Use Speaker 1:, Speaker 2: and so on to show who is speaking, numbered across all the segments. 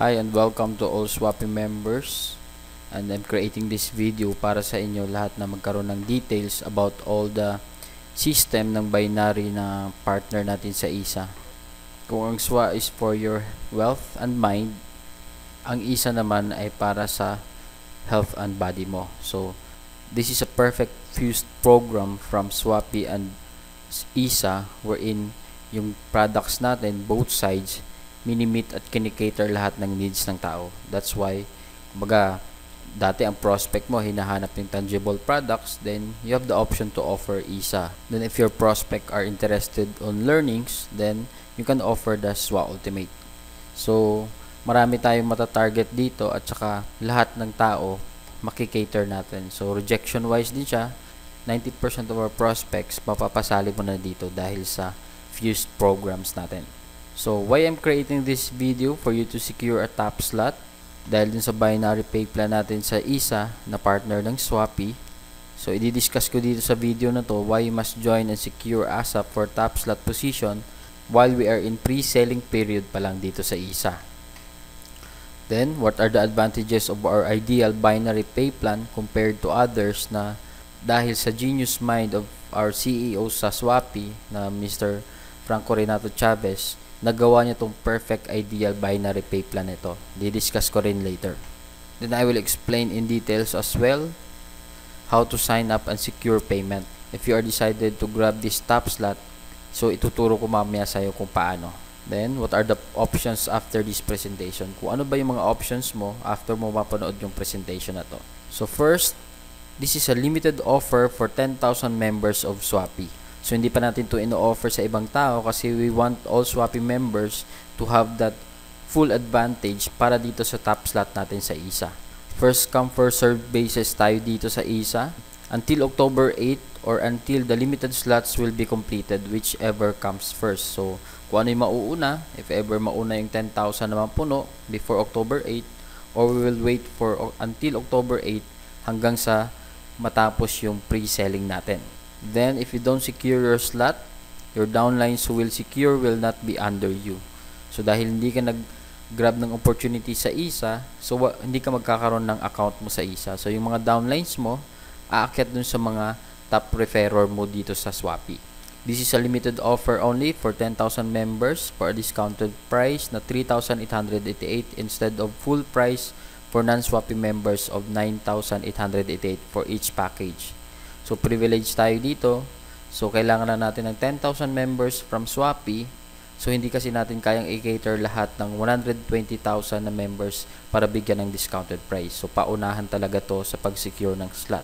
Speaker 1: Hi and welcome to all Swappy members, and I'm creating this video para sa inyo lahat na magkaroon ng details about all the system ng binary na partner natin sa ISA. Kung ang SWA is for your wealth and mind, ang ISA naman ay para sa health and body mo. So this is a perfect fused program from Swappy and ISA wherein yung products natin, both sides, minimit at kinikater lahat ng needs ng tao. That's why, kumbaga, dati ang prospect mo hinahanap ng tangible products, then you have the option to offer ISA. Then if your prospect are interested on learnings, then you can offer the SWA Ultimate. So, marami tayong matatarget dito at saka lahat ng tao makikater natin. So, rejection wise din siya, 90% of our prospects mapapasali mo na dito dahil sa fused programs natin. So, why I'm creating this video for you to secure a top slot dahil din sa binary pay plan natin sa ISA na partner ng Swappy. So, i-discuss ko dito sa video na to why you must join and secure ASAP for top slot position while we are in pre-selling period pa lang dito sa ISA. Then, what are the advantages of our ideal binary pay plan compared to others na dahil sa genius mind of our CEO sa Swappy na Mr. Franco Renato Chavez, nagawa niya tong perfect ideal binary pay plan ito. Di-discuss ko rin later. Then I will explain in details as well how to sign up and secure payment. If you are decided to grab this top slot, so ituturo ko mamaya sa'yo kung paano. Then, what are the options after this presentation? Kung ano ba yung mga options mo after mo mapanood yung presentation na to. So first, this is a limited offer for 10,000 members of Swappy. So, hindi pa natin to ino-offer sa ibang tao kasi we want all Swappy members to have that full advantage para dito sa top slot natin sa ISA. First come, first served basis tayo dito sa ISA until October 8 or until the limited slots will be completed, whichever comes first. So, kung ano yung mauuna, if ever mauna yung 10,000 naman puno before October 8, or we will wait for until October 8 hanggang sa matapos yung pre-selling natin. Then, if you don't secure your slot, your downlines who will secure will not be under you. So, dahil hindi ka nag-grab ng opportunity sa ISA, so hindi ka magkakaroon ng account mo sa ISA. So, yung mga downlines mo, aakyat dun sa mga top referrer mo dito sa Swappy. This is a limited offer only for 10,000 members for a discounted price na 3,888 instead of full price for non-Swappy members of 9,888 for each package. So, privilege tayo dito. So, kailangan na natin ng 10,000 members from Swappy. So, hindi kasi natin kayang i-cater lahat ng 120,000 na members para bigyan ng discounted price. So, paunahan talaga to sa pag-secure ng slot.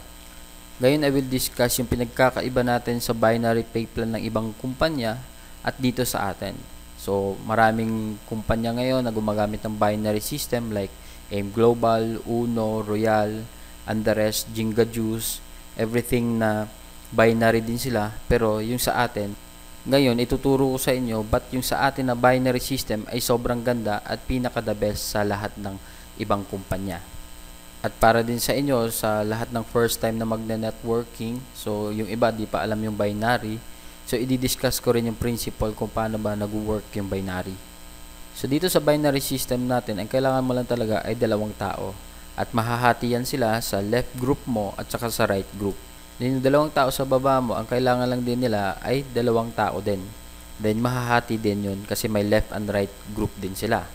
Speaker 1: Ngayon, I will discuss yung pinagkakaiba natin sa binary pay plan ng ibang kumpanya at dito sa atin. So, maraming kumpanya ngayon na gumagamit ng binary system like AIM Global, Uno, Royal, and the rest, Jinga Juice, everything na binary din sila. Pero yung sa atin, ngayon ituturo ko sa inyo but yung sa atin na binary system ay sobrang ganda at pinaka the best sa lahat ng ibang kumpanya. At para din sa inyo, sa lahat ng first time na magne-networking, so yung iba di pa alam yung binary, so i-discuss ko rin yung principle kung paano ba nag-work yung binary. So dito sa binary system natin, ang kailangan mo lang talaga ay dalawang tao. At mahahati yan sila sa left group mo at saka sa right group. Then yung dalawang tao sa baba mo, ang kailangan lang din nila ay dalawang tao din. Then mahahati din yun kasi may left and right group din sila.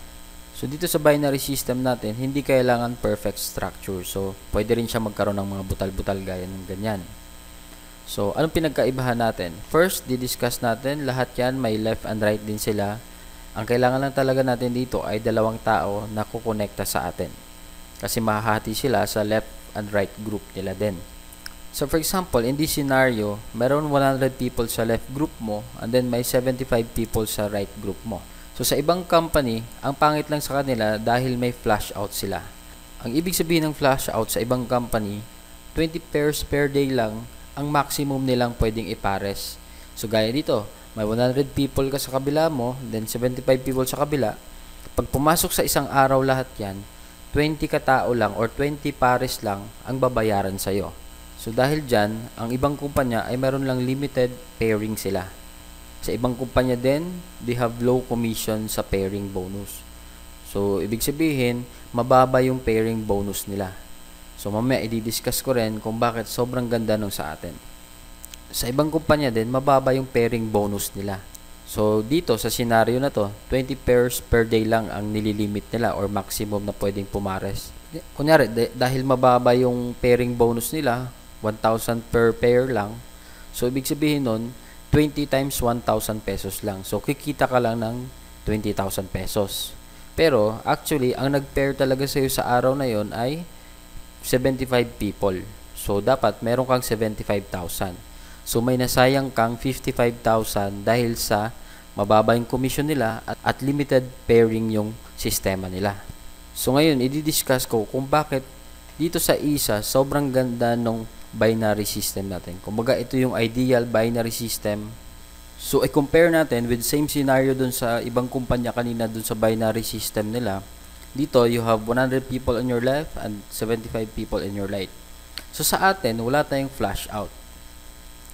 Speaker 1: So dito sa binary system natin, hindi kailangan perfect structure. So pwede rin siya magkaroon ng mga butal-butal gaya ng ganyan. So anong pinagkaibahan natin? First, di-discuss natin, lahat yan may left and right din sila. Ang kailangan lang talaga natin dito ay dalawang tao na kukonekta sa atin. Kasi mahahati sila sa left and right group nila din. So for example, in this scenario, meron 100 people sa left group mo and then may 75 people sa right group mo. So sa ibang company, ang pangit lang sa kanila dahil may flash out sila. Ang ibig sabihin ng flash out sa ibang company, 20 pairs per day lang ang maximum nilang pwedeng ipares. So gaya dito, may 100 people ka sa kabila mo, then 75 people sa kabila. Pag pumasok sa isang araw lahat yan, 20 katao lang or 20 pares lang ang babayaran sa'yo. So dahil dyan, ang ibang kumpanya ay meron lang limited pairing sila. Sa ibang kumpanya din, they have low commission sa pairing bonus. So, ibig sabihin, mababa yung pairing bonus nila. So, mamaya i-discuss ko rin kung bakit sobrang ganda nung sa atin. Sa ibang kumpanya din, mababa yung pairing bonus nila. So, dito sa scenario na to, 20 pairs per day lang ang nililimit nila or maximum na pwedeng pumares. Kunyari, dahil mababa yung pairing bonus nila, 1,000 per pair lang. So, ibig sabihin nun, 20 times 1,000 pesos lang. So, kikita ka lang ng 20,000 pesos. Pero, actually, ang nag-pair talaga sa'yo sa araw na yon ay 75 people. So, dapat meron kang 75,000. So, may nasayang kang 55,000 dahil sa mababa yung commission nila at limited pairing yung sistema nila. So, ngayon, i-discuss ko kung bakit dito sa ISA, sobrang ganda ng binary system natin. Kumbaga, ito yung ideal binary system. So, i-compare natin with same scenario dun sa ibang kumpanya kanina dun sa binary system nila. Dito, you have 100 people on your left and 75 people in your right. So, sa atin, wala tayong flash out.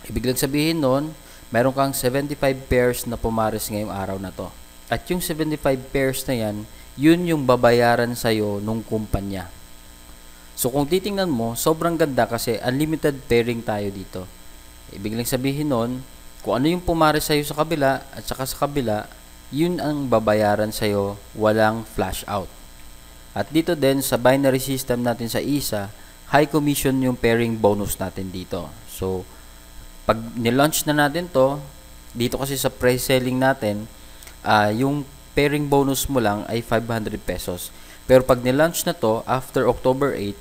Speaker 1: Ibig lang sabihin nun, meron kang 75 pairs na pumares ngayong araw na to. At yung 75 pairs na yan, yun yung babayaran sa'yo nung kumpanya. So, kung titingnan mo, sobrang ganda kasi unlimited pairing tayo dito. Ibig lang sabihin nun, kung ano yung pumares sa'yo sa kabila at saka sa kabila, yun ang babayaran sa'yo, walang flash out. At dito din sa binary system natin sa ISA, high commission yung pairing bonus natin dito. So, pag nilaunch na natin to, dito kasi sa pre-selling natin, yung pairing bonus mo lang ay 500 pesos. Pero pag nilaunch na to, after October 8,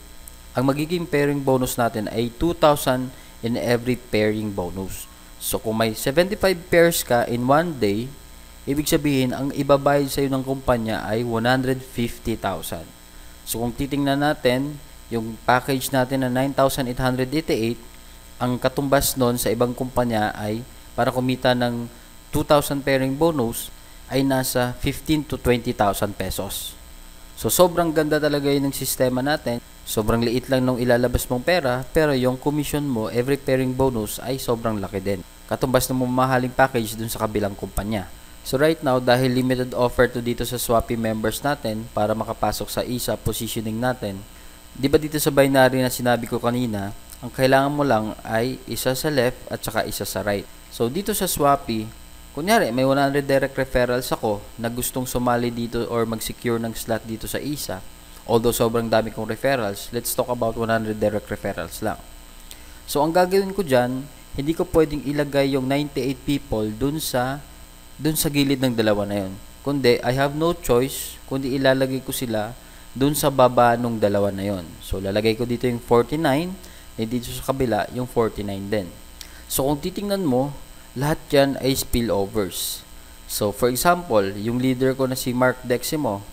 Speaker 1: ang magiging pairing bonus natin ay 2,000 in every pairing bonus. So, kung may 75 pairs ka in one day, ibig sabihin, ang ibabayad sa'yo ng kumpanya ay 150,000. So, kung titingnan natin, yung package natin na 9,888, ang katumbas nun sa ibang kumpanya ay, para kumita ng 2,000 pairing bonus, ay nasa 15 to 20,000 pesos. So, sobrang ganda talaga yun ng sistema natin. Sobrang liit lang nung ilalabas mong pera, pero yung commission mo, every pairing bonus, ay sobrang laki din. Katumbas ng mamahaling package dun sa kabilang kumpanya. So, right now, dahil limited offer to dito sa Swapy members natin para makapasok sa ISA positioning natin, di ba dito sa binary na sinabi ko kanina, ang kailangan mo lang ay isa sa left at saka isa sa right. So, dito sa Swapy, kunyari, may 100 direct referrals ako na gustong sumali dito or mag-secure ng slot dito sa ISA. Although sobrang dami kong referrals, let's talk about 100 direct referrals lang. So, ang gagawin ko dyan, hindi ko pwedeng ilagay yung 98 people dun sa gilid ng dalawa na yun. Kundi, I have no choice kundi ilalagay ko sila dun sa baba nung dalawa na yun. So, lalagay ko dito yung 49, and dito sa kabila yung 49 din. So, kung titingnan mo, lahat yan ay spillovers. So, for example, yung leader ko na si Mark Deximo,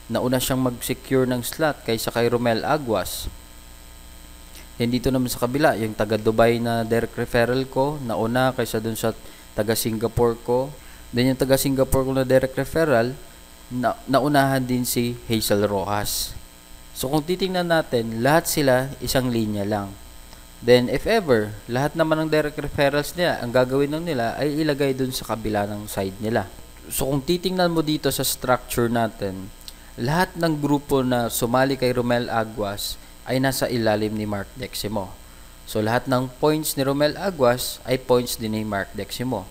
Speaker 1: nauna siyang mag-secure ng slot kaysa kay Romel Aguas. Then dito naman sa kabila, yung taga Dubai na direct referral ko, nauna kaysa dun sa taga Singapore ko. Then yung taga Singapore ko na direct referral, naunahan din si Hazel Rojas. So kung titingnan natin, lahat sila isang linya lang. Then if ever, lahat naman ng direct referrals nila, ang gagawin lang nila ay ilagay dun sa kabila ng side nila. So kung titingnan mo dito sa structure natin, lahat ng grupo na sumali kay Romel Aguas ay nasa ilalim ni Mark Deximo. So, lahat ng points ni Romel Aguas ay points din ni Mark Deximo.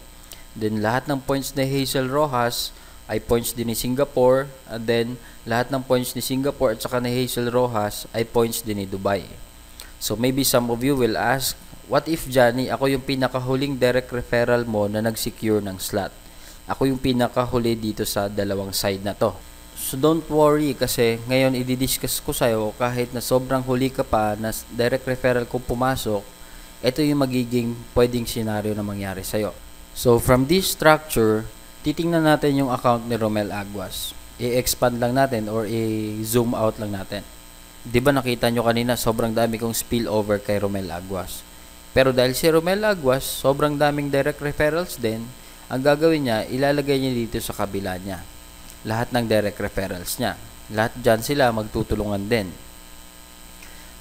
Speaker 1: Then, lahat ng points ni Hazel Rojas ay points din ni Singapore. And then, lahat ng points ni Singapore at saka ni Hazel Rojas ay points din ni Dubai. So, maybe some of you will ask, what if, Johnny, ako yung pinakahuling direct referral mo na nag-secure ng slot? Ako yung pinakahuli dito sa dalawang side na to. So, don't worry kasi ngayon i-discuss ko sa'yo kahit na sobrang huli ka pa na direct referral kung pumasok, ito yung magiging pwedeng scenario na mangyari sa'yo. So, from this structure, titingnan natin yung account ni Romel Aguas. I-expand lang natin or i-zoom out lang natin. Di ba nakita nyo kanina sobrang dami kong spillover kay Romel Aguas. Pero dahil si Romel Aguas, sobrang daming direct referrals din, ang gagawin niya, ilalagay niya dito sa kabila niya. Lahat ng direct referrals niya. Lahat dyan sila magtutulungan din.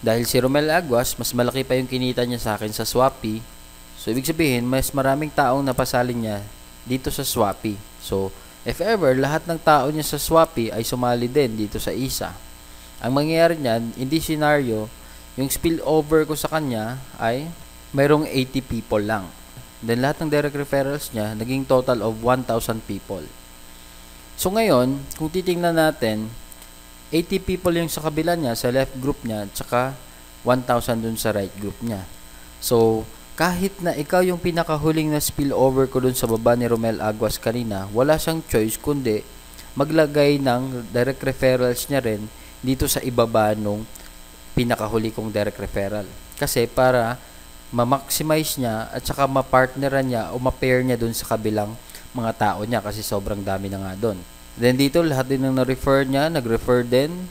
Speaker 1: Dahil si Romel Aguas, mas malaki pa yung kinita niya sa akin sa Swapy. So, ibig sabihin, mas maraming taong napasalin niya dito sa Swapy. So, If ever, lahat ng tao niya sa Shopee ay sumali din dito sa ISA. Ang mangyayari niyan, in this scenario, yung spillover ko sa kanya ay mayroong 80 people lang. Then lahat ng direct referrals niya, naging total of 1,000 people. So ngayon, kung titingnan natin, 80 people yung sa kabila niya, sa left group niya, tsaka 1,000 dun sa right group niya. So, kahit na ikaw yung pinakahuling na spillover ko dun sa baba ni Romel Aguas kanina, wala siyang choice kundi maglagay ng direct referrals niya rin dito sa ibaba nung pinakahuli kong direct referral. Kasi para ma-maximize niya at saka ma-partneran niya o ma-pair niya dun sa kabilang mga tao niya kasi sobrang dami na nga dun. Then dito lahat din ng na-refer niya, nag-refer din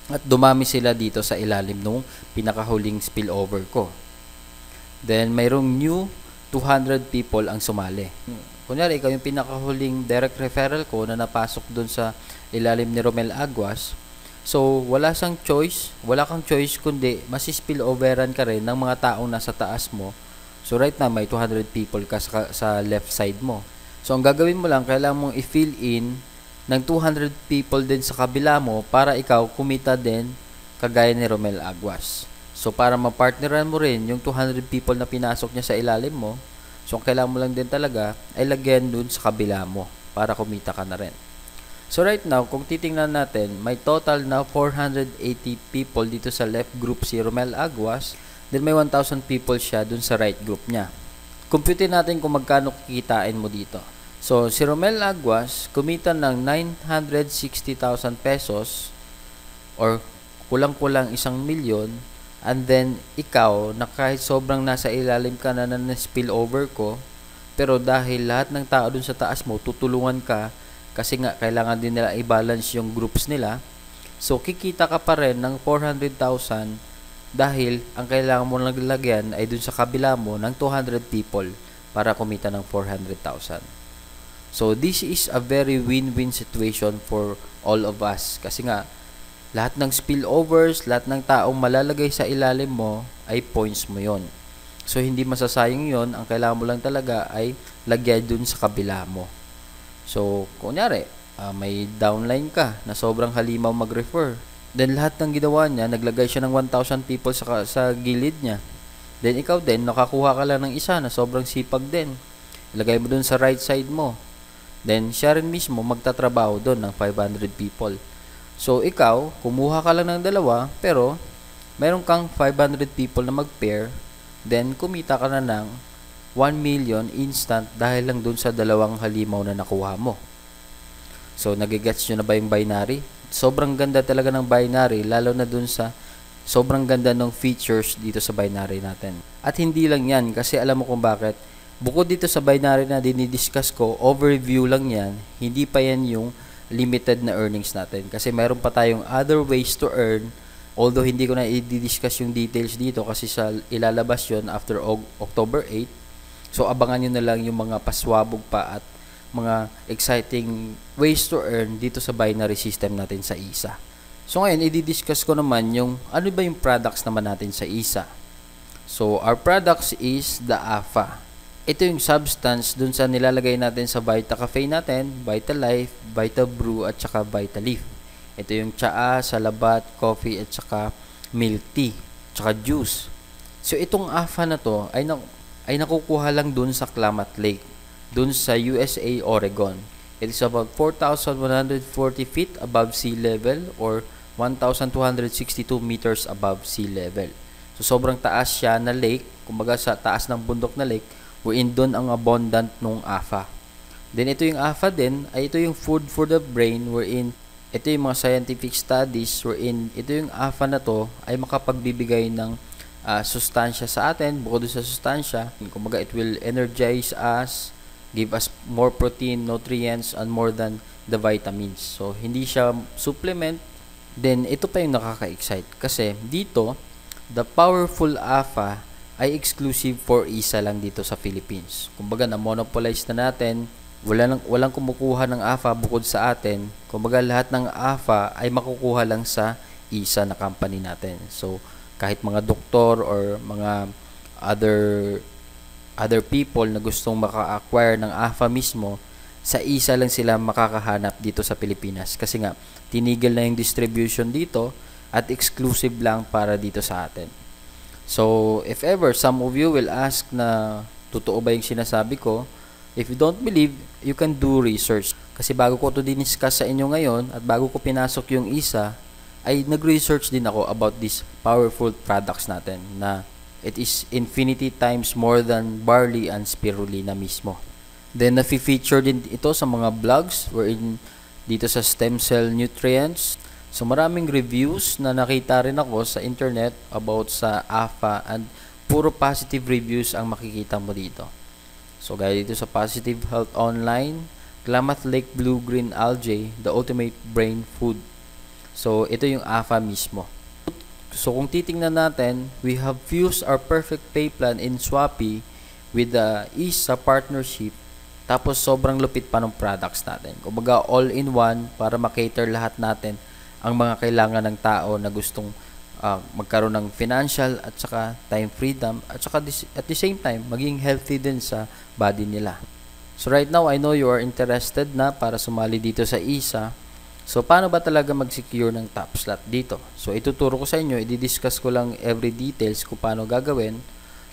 Speaker 1: at dumami sila dito sa ilalim nung pinakahuling spillover ko. Then mayroong new 200 people ang sumali. Kunyari ikaw yung pinakahuling direct referral ko na napasok dun sa ilalim ni Romel Aguas. So wala kang choice kundi masispilloveran ka rin ng mga taong nasa taas mo. So right now may 200 people ka sa left side mo. So ang gagawin mo lang, kailangan mong i-fill in ng 200 people din sa kabila mo para ikaw kumita din kagaya ni Romel Aguas. So para ma-partneran mo rin yung 200 people na pinasok niya sa ilalim mo, so ang kailangan mo lang din talaga ay lagyan dun sa kabila mo para kumita ka na rin. So right now, kung titingnan natin, may total na 480 people dito sa left group si Romel Aguas, then may 1,000 people siya dun sa right group niya. Computin natin kung magkano kikitain mo dito. So si Romel Aguas kumita ng 960,000 pesos or kulang-kulang 1 milyon. And then, ikaw, na kahit sobrang nasa ilalim ka na spillover ko, pero dahil lahat ng tao dun sa taas mo, tutulungan ka, kasi nga, kailangan din nila i-balance yung groups nila. So, kikita ka pa rin ng 400,000 dahil ang kailangan mo naglagyan ay dun sa kabila mo ng 200 people para kumita ng 400,000. So, this is a very win-win situation for all of us. Kasi nga, lahat ng spillovers, lahat ng taong malalagay sa ilalim mo ay points mo yon. So hindi masasayang yon, ang kailangan mo lang talaga ay lagyan dun sa kabila mo. So kunyari, may downline ka na sobrang halimaw mag-refer. Then lahat ng ginawa niya, naglagay siya ng 1,000 people sa gilid niya. Then ikaw din, nakakuha ka lang ng isa na sobrang sipag din. Ilagay mo dun sa right side mo. Then siya rin mismo magtatrabaho dun ng 500 people. So, ikaw, kumuha ka lang ng dalawa, pero meron kang 500 people na mag-pair, then kumita ka na ng 1 million instant dahil lang dun sa dalawang halimaw na nakuha mo. So, nagigets nyo na ba yung binary? Sobrang ganda talaga ng binary, lalo na dun sa sobrang ganda ng features dito sa binary natin. At hindi lang yan, kasi alam mo kung bakit. Bukod dito sa binary na dinidiscuss ko, overview lang yan, hindi pa yan yung limited na earnings natin. Kasi meron pa tayong other ways to earn, although hindi ko na i-discuss yung details dito kasi sa ilalabas yon after October 8. So abangan nyo na lang yung mga paswabog pa at mga exciting ways to earn dito sa binary system natin sa ISA. So ngayon, i-discuss ko naman yung ano ba yung products naman natin sa ISA. So our products is the AFA. Ito yung substance dun sa nilalagay natin sa Vita Cafe natin, Vita Life, Vita Brew, at saka Vita Leaf. Ito yung tsaa, salabat, coffee, at saka milk tea, tsaka juice. So itong AFA na to ay nakukuha lang dun sa Klamath Lake, dun sa USA, Oregon. It is about 4,140 feet above sea level or 1,262 meters above sea level. So sobrang taas siya na lake, kumbaga sa taas ng bundok na lake, wherein doon ang abundant nung AFA. Then ito yung AFA din, ay ito yung food for the brain, wherein ito yung mga scientific studies, wherein ito yung AFA na to ay makapagbibigay ng sustansya sa atin. Bukod sa sustansya, kumbaga it will energize us, give us more protein, nutrients, and more than the vitamins. So hindi siya supplement. Then ito pa yung nakaka-excite kasi dito, the powerful AFA ay exclusive for ISA lang dito sa Philippines. Kumbaga na-monopolize na natin, walang kumukuha ng AFA bukod sa atin. Kumbaga lahat ng AFA ay makukuha lang sa ISA na company natin. So kahit mga doktor or mga other people na gustong maka-acquire ng AFA mismo, sa isa lang sila makakahanap dito sa Pilipinas. Kasi nga, tinigil na yung distribution dito at exclusive lang para dito sa atin. So, if ever some of you will ask na totoo ba yung sinasabi ko, if you don't believe, you can do research. Kasi bago ko to diniscuss sa inyo ngayon at bago ko pinasok yung isa, ay nag-research din ako about these powerful products natin na it is infinity times more than barley and spirulina mismo. Then, nafi-feature din ito sa mga blogs wherein dito sa stem cell nutrients. So, maraming reviews na nakita rin ako sa internet about sa AFA and puro positive reviews ang makikita mo dito. So, gaya dito sa Positive Health Online, Klamath Lake Blue-Green Algae, the ultimate brain food. So, ito yung AFA mismo. So, kung titingnan natin, we have fused our perfect pay plan in Swappi with the ISA partnership. Tapos, sobrang lupit pa ng products natin. Kumbaga, all-in-one para makater lahat natin ang mga kailangan ng tao na gustong magkaroon ng financial at saka time freedom at saka at the same time, maging healthy din sa body nila. So, right now, I know you are interested na para sumali dito sa ISA. So, paano ba talaga mag-secure ng top slot dito? So, ituturo ko sa inyo, i-discuss ko lang every details kung paano gagawin.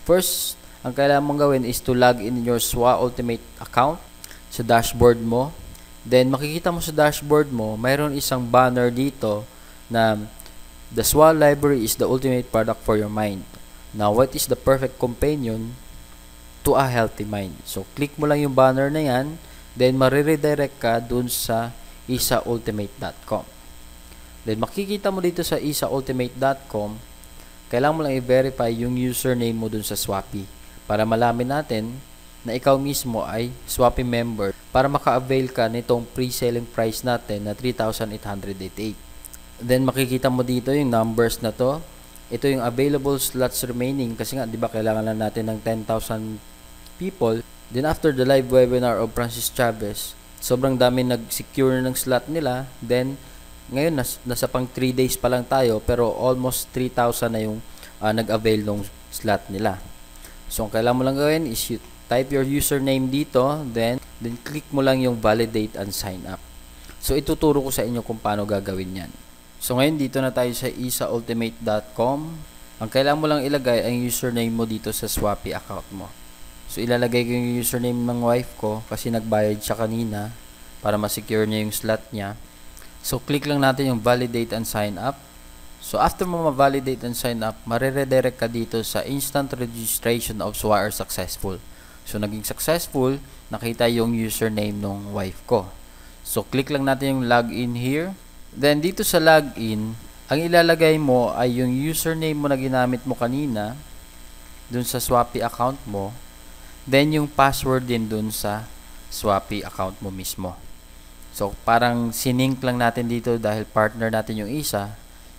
Speaker 1: First, ang kailangan mong gawin is to log in your SWA Ultimate account sa dashboard mo. Then, makikita mo sa dashboard mo, mayroon isang banner dito na the SWA library is the ultimate product for your mind. Now, what is the perfect companion to a healthy mind? So, click mo lang yung banner na yan, then mariredirect ka dun sa isaultimate.com. Then, makikita mo dito sa isaultimate.com, kailangan mo lang i-verify yung username mo dun sa Swappi para malamin natin na ikaw mismo ay Swappi member para maka-avail ka nitong pre-selling price natin na 3,888. Then, makikita mo dito yung numbers na to. Ito yung available slots remaining kasi nga, di ba, kailangan lang natin ng 10,000 people. Then, after the live webinar of Francis Chavez, sobrang dami nag-secure ng slot nila. Then, ngayon, nasa pang 3 days pa lang tayo, pero almost 3,000 na yung nag-avail ng slot nila. So, ang kailangan mo lang gawin is you type your username dito, then click mo lang yung validate and sign up. So, ituturo ko sa inyo kung paano gagawin yan. So, ngayon, dito na tayo sa isaultimate.com. Ang kailangan mo lang ilagay ang username mo dito sa Swappi account mo. So, ilalagay ko yung username ng wife ko kasi nagbayad siya kanina para ma-secure niya yung slot niya. So, click lang natin yung validate and sign up. So, after mo ma-validate and sign up, mariredirect ka dito sa instant registration of SWA are successful. So, naging successful, nakita yung username ng wife ko. So, click lang natin yung login here. Then, dito sa login, ang ilalagay mo ay yung username mo na ginamit mo kanina dun sa Swappi account mo. Then, yung password din dun sa Swappi account mo mismo. So, parang sinink lang natin dito dahil partner natin yung ISA.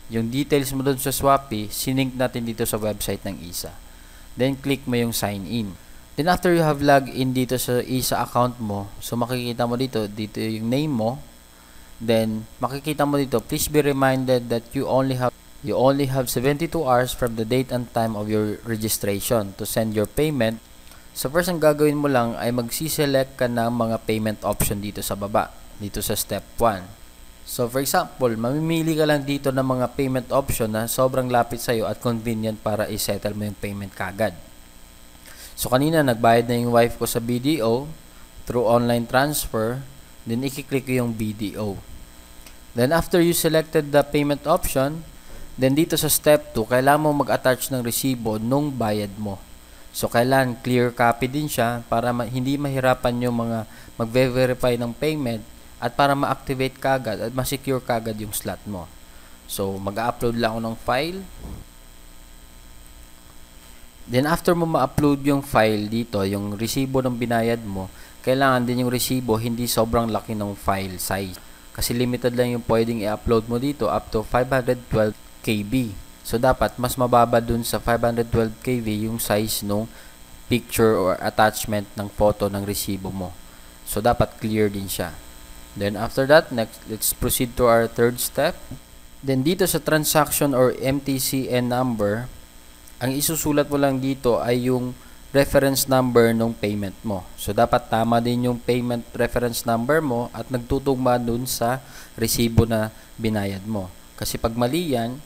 Speaker 1: Yung details mo dun sa Swappi, sinink natin dito sa website ng ISA. Then, click mo yung sign in. Then, after you have logged in dito sa ISA account mo, so makikita mo dito yung name mo. Then, makikita mo dito, please be reminded that you only have 72 hours from the date and time of your registration to send your payment. So, first ang gagawin mo lang ay magsiselect ka ng mga payment option dito sa baba, dito sa step 1. So, for example, mamimili ka lang dito ng mga payment option na sobrang lapit sa'yo at convenient para i-settle mo yung payment kagad. So, kanina nagbayad na yung wife ko sa BDO through online transfer, then i-click ko yung BDO. Then, after you selected the payment option, then dito sa step 2, kailangan mo mag-attach ng resibo nung bayad mo. So, kailangan clear copy din siya para hindi mahirapan yung mga magve-verify ng payment at para ma-activate kagad at ma-secure kagad yung slot mo. So, mag-upload lang ako ng file. Then, after mo ma-upload yung file dito, yung resibo ng binayad mo, kailangan din yung resibo hindi sobrang laki ng file size. Kasi limited lang yung pwedeng i-upload mo dito up to 512 KB. So, dapat mas mababa dun sa 512 KB yung size ng picture or attachment ng photo ng resibo mo. So, dapat clear din siya. Then, after that, next, let's proceed to our third step. Then, dito sa transaction or MTCN number, ang isusulat mo lang dito ay yung reference number ng payment mo. So, dapat tama din yung payment reference number mo at nagtutugma dun sa resibo na binayad mo. Kasi pag mali yan,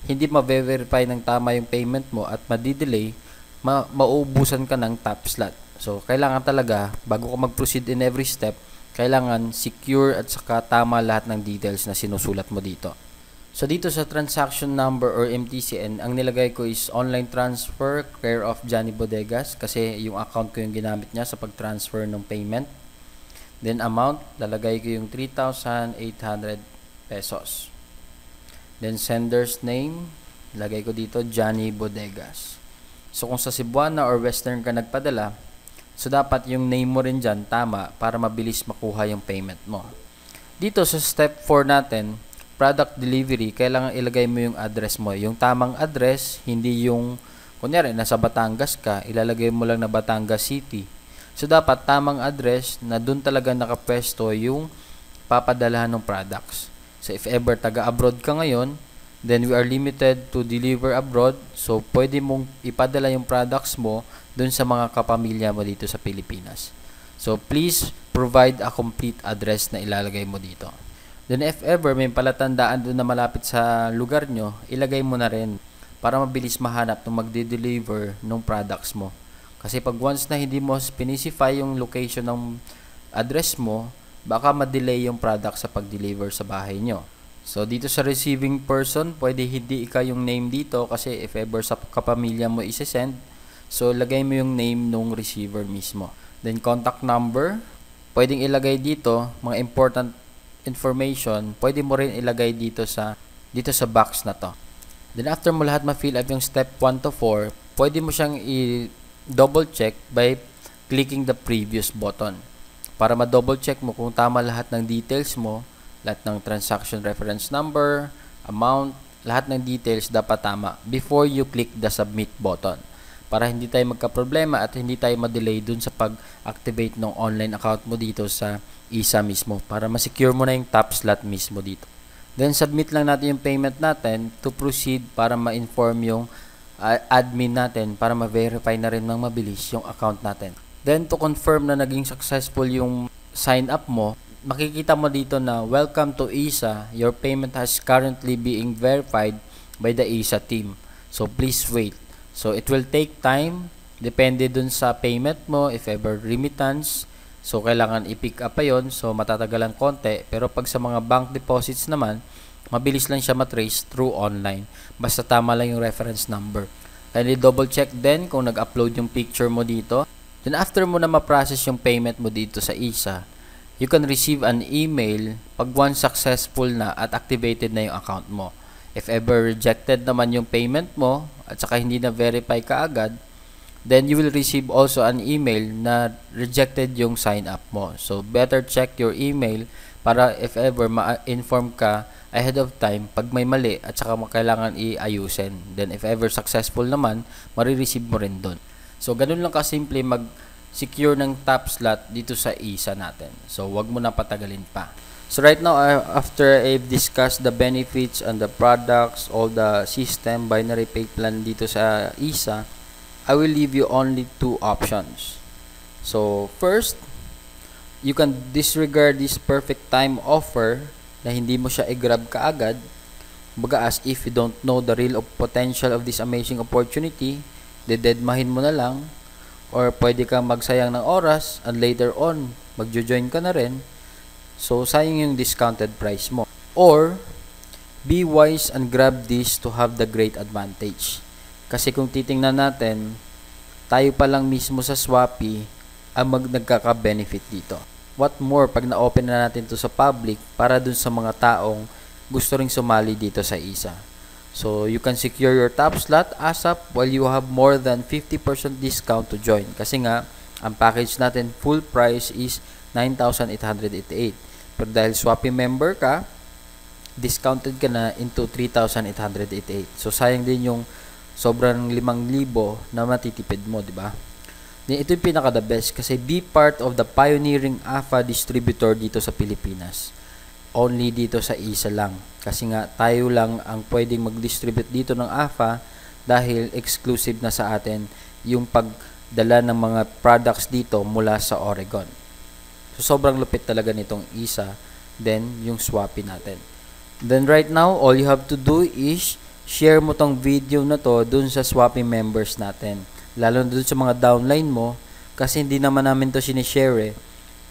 Speaker 1: hindi ma-verify ng tama yung payment mo at madidelay, mauubusan ka ng top slot. So, kailangan talaga, bago ka mag-proceed in every step, kailangan secure at saka tama lahat ng details na sinusulat mo dito. So, dito sa transaction number or MTCN, ang nilagay ko is online transfer care of Johnny Bodegas kasi yung account ko yung ginamit niya sa pag-transfer ng payment. Then, amount, lalagay ko yung 3,800 pesos. Then, sender's name, lagay ko dito, Johnny Bodegas. So, kung sa Cebuana or Western ka nagpadala, so dapat yung name mo rin dyan tama para mabilis makuha yung payment mo. Dito sa step 4 natin, product delivery, kailangan ilagay mo yung address mo. Yung tamang address, hindi yung, kunyari, nasa Batangas ka, ilalagay mo lang na Batangas City. So, dapat tamang address na dun talaga nakapwesto yung papadalahan ng products. So, if ever taga-abroad ka ngayon, then we are limited to deliver abroad. So, pwede mong ipadala yung products mo dun sa mga kapamilya mo dito sa Pilipinas. So, please provide a complete address na ilalagay mo dito. Then if ever may palatandaan doon na malapit sa lugar nyo, ilagay mo na rin para mabilis mahanap nung magde-deliver ng products mo. Kasi pag once na hindi mo specify yung location ng address mo, baka ma-delay yung product sa pag-deliver sa bahay nyo. So dito sa receiving person, pwede hindi ikaw yung name dito kasi if ever sa kapamilya mo isi-send, so lagay mo yung name nung receiver mismo. Then contact number, pwedeng ilagay dito mga important information, pwede mo rin ilagay dito sa box na to. Then after mo lahat ma-fill up yung step 1 to 4, pwede mo siyang i-double check by clicking the previous button. Para ma-double check mo kung tama lahat ng details mo, lahat ng transaction reference number, amount, lahat ng details dapat tama before you click the submit button. Para hindi tayo magka-problema at hindi tayo ma-delay dun sa pag-activate ng online account mo dito sa ISA mismo para ma-secure mo na yung top slot mismo dito. Then submit lang natin yung payment natin to proceed para ma-inform yung admin natin para ma-verify na rin ng mabilis yung account natin. Then to confirm na naging successful yung sign up mo, makikita mo dito na welcome to ISA, your payment has currently being verified by the ISA team. So please wait. So it will take time, depende dun sa payment mo, if ever remittance. So, kailangan i-pick up pa yun. So, matatagalan konti. Pero pag sa mga bank deposits naman, mabilis lang siya matrace through online. Basta tama lang yung reference number. Kindly double check din kung nag-upload yung picture mo dito. Then, after mo na ma-process yung payment mo dito sa ISA, you can receive an email pag once successful na at activated na yung account mo. If ever rejected naman yung payment mo at saka hindi na verify ka agad, then you will receive also an email na rejected yung sign up mo. So, better check your email para if ever ma-inform ka ahead of time pag may mali at saka kailangan i-ayusin. Then, if ever successful naman, marireceive mo rin doon. So, ganun lang kasimple mag-secure ng top slot dito sa ISA natin. So, wag mo na patagalin pa. So, right now, after I've discussed the benefits and the products, all the system, binary pay plan dito sa ISA, I will leave you only 2 options. So, first, you can disregard this perfect time offer na hindi mo siya i-grab kaagad. Baga as if you don't know the real potential of this amazing opportunity, dededmahin mo na lang. Or pwede kang magsayang ng oras and later on, magjo-join ka na rin. So, sayang yung discounted price mo. Or, be wise and grab this to have the great advantage. Kasi kung titingnan natin, tayo pa lang mismo sa Shopee ang nagkaka-benefit dito. What more pag na-open na natin to sa public para dun sa mga taong gusto ring sumali dito sa ISA. So, you can secure your top slot ASAP while you have more than 50% discount to join. Kasi nga, ang package natin full price is 9,888. Pero dahil Shopee member ka, discounted ka na into 3,888. So, sayang din yung sobrang 5,000 na matitipid mo, di ba? Ito yung pinaka the best kasi be part of the pioneering AFA distributor dito sa Pilipinas. Only dito sa ISA lang. Kasi nga tayo lang ang pwedeng mag-distribute dito ng AFA dahil exclusive na sa atin yung dala ng mga products dito mula sa Oregon. So, sobrang lupit talaga nitong ISA, then yung Shopee natin. Then, right now, all you have to do is share mo tong video na to dun sa Shopee members natin. Lalo na dun sa mga downline mo, kasi hindi naman namin to sinishare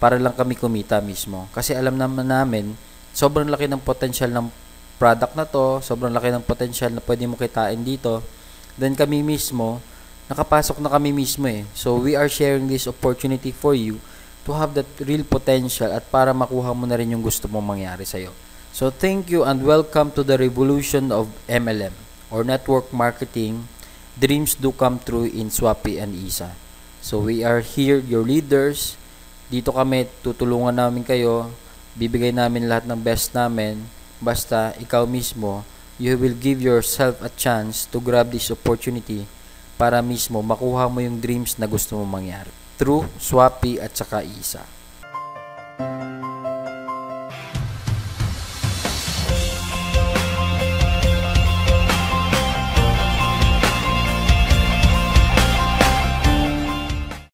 Speaker 1: para lang kami kumita mismo. Kasi alam naman namin, sobrang laki ng potential ng product na to, sobrang laki ng potential na pwede mo kitain dito. Then kami mismo, nakapasok na kami mismo So we are sharing this opportunity for you to have that real potential at para makuha mo na rin yung gusto mong mangyari sa'yo. So thank you and welcome to the revolution of MLM or network marketing. Dreams do come true in Shopee and ISA. So we are here, your leaders. Dito kami, tutulungan namin kayo. Bibigay namin lahat ng best namin. Basta ikaw mismo, you will give yourself a chance to grab this opportunity para mismo makuha mo yung dreams na gusto mo mangyari through Shopee at saka ISA.